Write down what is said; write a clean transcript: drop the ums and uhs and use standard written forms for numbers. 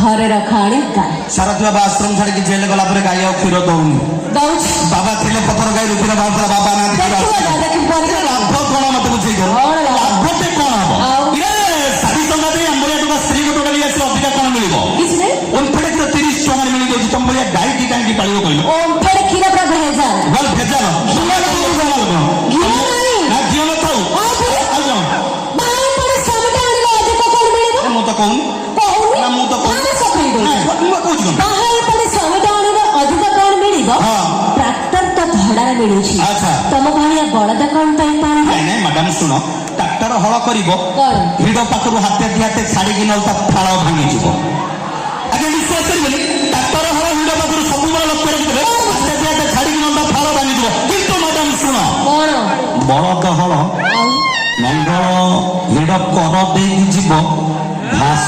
घरे रखाणी गाय सारा आश्रम छाड़ी जेल गला गाय आ क्षीर दौनी बाबा थे पतर गाई क्षीर बाबा बाबा ना लाभ कौन मत बुझे लाभटे कौन हम सारी संगाते अंबरिया स्त्री गोटे अधिका कौन मिल ओमफेड़े क्षीर 30 टଙ୍କା मिल जाए तुम भाई गाई की कहीं पाल कहल ओमफेड़े क्षीर पूरा भेजाल भेजाल घी न था तो कहूँ ट्रैक्टर तो भड़ा मिलू तुम भाया बलद कौन मैडम शुण ट्रैक्टर हल कर हिड़ पाखर हाथे हाथे छाड़ी ना फाड़ भांगी आगे विश्वास कर ट्रैक्टर हल हिड़ पाखर सब लक्ष्य रखिए हाथे हाथे छाड़ी ना फाड़ भांगी किंतु मैडम शुण बलद हल नंगल हिड़ कर दे घास